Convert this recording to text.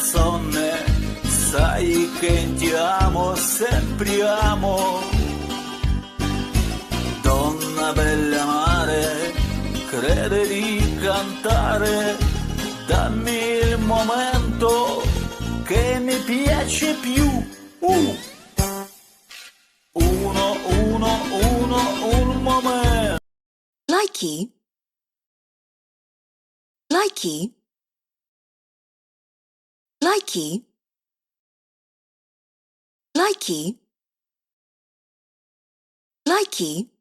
canzone, sai che ti amo, sempre amo. Donna bella mare, crede di cantare, dammi il momento che mi piace più. Un momento. Likey, likey, likey, likey, likey.